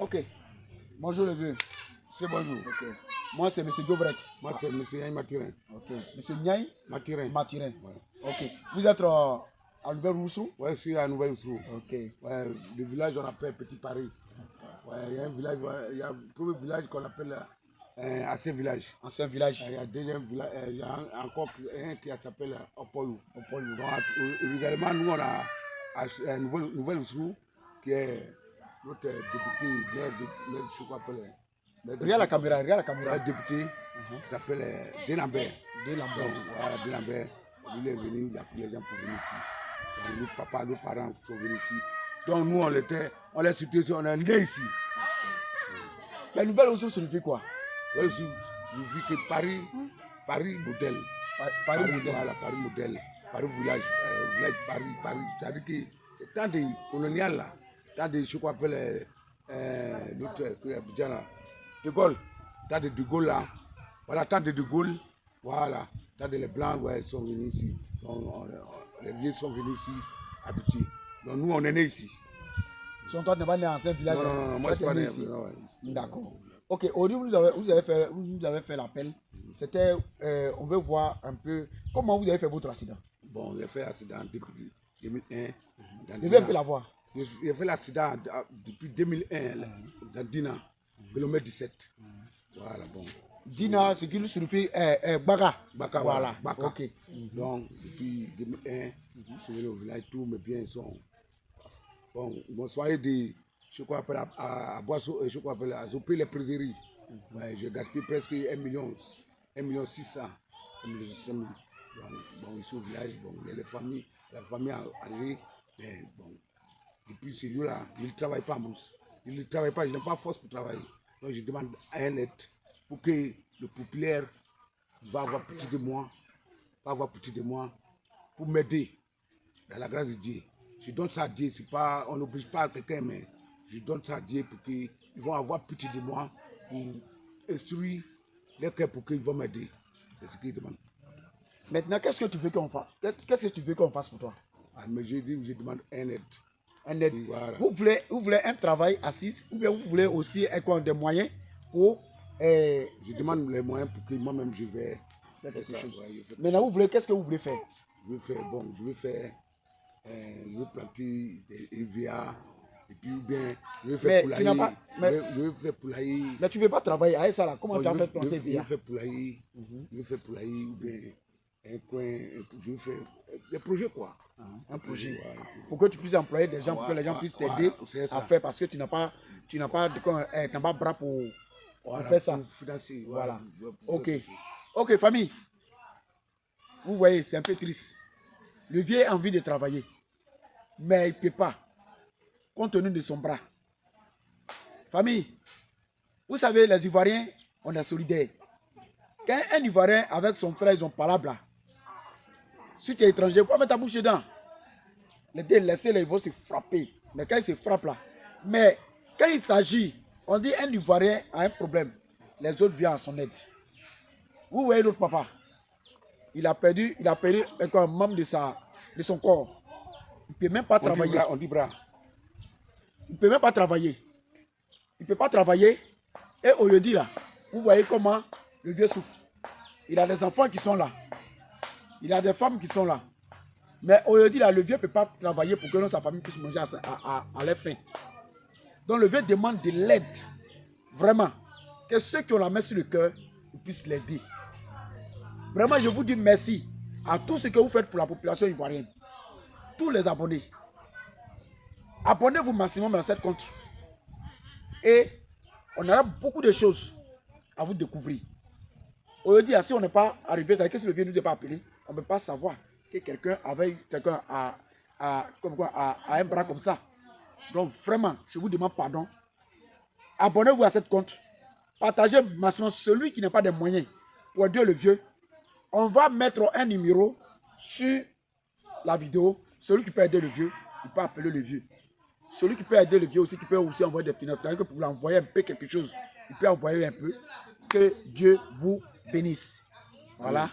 Ok. Bonjour les vieux. C'est bonjour. Ok. Moi c'est M. Dobrek. Moi c'est M. Niaï Matirin. Ok. M. Niaï Matirin. Matirin. Ouais. Ok. Vous êtes à Nouvelle-Roussou? Ouais, je suis à Nouvelle-Roussou. Ok. Ouais, le village on appelle Petit Paris. Ouais, il y a un village, il y a un premier village qu'on appelle Ancien Village. Ancien village. Il y a un deuxième village, il y a encore un qui s'appelle Opoyou. Opoyou. Donc, également, nous on a à Nouvelle-Roussou qui est notre député, maire, je crois appelle. Regarde la caméra, regarde la caméra. Un député qui s'appelle Denambert. Denambert. Voilà, Denambert. Il est venu, il a pris les gens pour venir ici. Donc, nos papas, nos parents sont venus ici. Donc nous, on l'a situé, on est né ici. La Nouvelle-Roussou signifie quoi? Ça signifie que Paris modèle. Paris modèle. Voilà, Paris modèle. Paris village, Paris. C'est-à-dire que c'est tant de colonial là, tant de ce qu'on appelle l'autre Abidjan là, De Gaulle, tant de Gaulle là, voilà, tant de Gaulle, voilà, tant de les Blancs, ouais, ils sont venus ici. Donc, les vieux sont venus ici habiter. Donc nous, on est nés ici. Si on n'est pas né dans un village, non, moi je suis pas né ici. Ouais. D'accord. Ok, aujourd'hui vous avez fait l'appel. C'était, on veut voir un peu comment vous avez fait votre accident. Bon, j'ai fait l'accident depuis 2001. Je vais un peu la voir. J'ai fait l'accident depuis 2001 dans Dina, kilomètre 17. Voilà, bon. Dina, ce qui signifie Baga. Baka, voilà. Baka. Ok. Donc, depuis 2001, je suis venu au village, tous mes biens sont. Bon, mon soirée de. Je crois appelle à Boisseau, je crois appelle à Zopé les Préseries. Ouais, j'ai gaspillé presque 1 million 600. 1 million 600 000. Donc, bon, ici au village, bon, il y a les familles, la famille a arrivé, mais bon. Depuis ce jour-là, il ne travaille pas en brousse. Il ne travaille pas, je n'ai pas force pour travailler. Donc je demande à un aide pour que le populaire va avoir pitié de moi, pour m'aider dans la grâce de Dieu. Je donne ça à Dieu, c'est pas, on n'oblige pas quelqu'un, mais je donne ça à Dieu pour qu'ils vont avoir pitié de moi, pour instruire les cœurs pour qu'ils vont m'aider. C'est ce qu'ils demandent. Maintenant, qu'est-ce que tu veux qu'on fasse? Qu'est-ce que tu veux qu'on fasse pour toi? Ah, mais je demande un aide. Un aide. Voilà. Vous voulez un travail assis ou bien vous voulez aussi des moyens pour... Je demande les moyens pour que moi-même je vais faire quelque chose. Ouais, maintenant, qu'est-ce que vous voulez faire? Je veux planter des EVA et puis bien, je veux faire poulailler. Je veux faire poulailler. Mais tu ne veux pas travailler avec ça là? Comment tu as fait planter EVA? Je veux faire poulailler. Je veux faire poulailler ou bien un coin. Je veux faire des projets quoi. Un projet. Pour que tu puisses employer des gens, pour que les gens puissent t'aider à faire parce que tu n'as pas bras pour faire ça. Financer, voilà. Ok, famille. Vous voyez, c'est un peu triste. Le vieux a envie de travailler, mais il ne peut pas, compte tenu de son bras. Famille, vous savez, les Ivoiriens, on est solidaires. Quand un Ivoirien avec son frère, ils ont parlé là. Si tu es étranger, pourquoi mettre ta bouche dedans? Les deux, laissez-les, ils vont se frapper. Mais quand ils se frappent là, mais quand il s'agit, on dit un Ivoirien a un problème, les autres viennent à son aide. Vous voyez notre papa, il a perdu un membre de son corps. Il ne peut même pas travailler. On dit bras. Il ne peut même pas travailler. Il ne peut pas travailler. Et au lieu dit là, vous voyez comment le vieux souffre. Il a des enfants qui sont là. Il a des femmes qui sont là. Mais au lieu dit là, le vieux ne peut pas travailler pour que sa famille puisse manger à leur faim. Donc le vieux demande de l'aide. Vraiment. Que ceux qui ont la main sur le cœur, ils puissent l'aider. Vraiment, je vous dis merci à tout ce que vous faites pour la population ivoirienne. Tous les abonnés. Abonnez-vous maximum dans cette compte. Et on aura beaucoup de choses à vous découvrir. Aujourd'hui, si on n'est pas arrivé, c'est-à-dire que si le vieux ne nous a pas appelé, on ne peut pas savoir que quelqu'un a un bras comme ça. Donc vraiment, je vous demande pardon. Abonnez-vous à cette compte. Partagez maximum celui qui n'a pas de moyens pour aider le vieux. On va mettre un numéro sur la vidéo. Celui qui peut aider le vieux, il peut appeler le vieux. Celui qui peut aider le vieux aussi, qui peut aussi envoyer des finances. C'est-à-dire que pour lui envoyer un peu quelque chose, il peut envoyer un peu. Que Dieu vous bénisse. Voilà.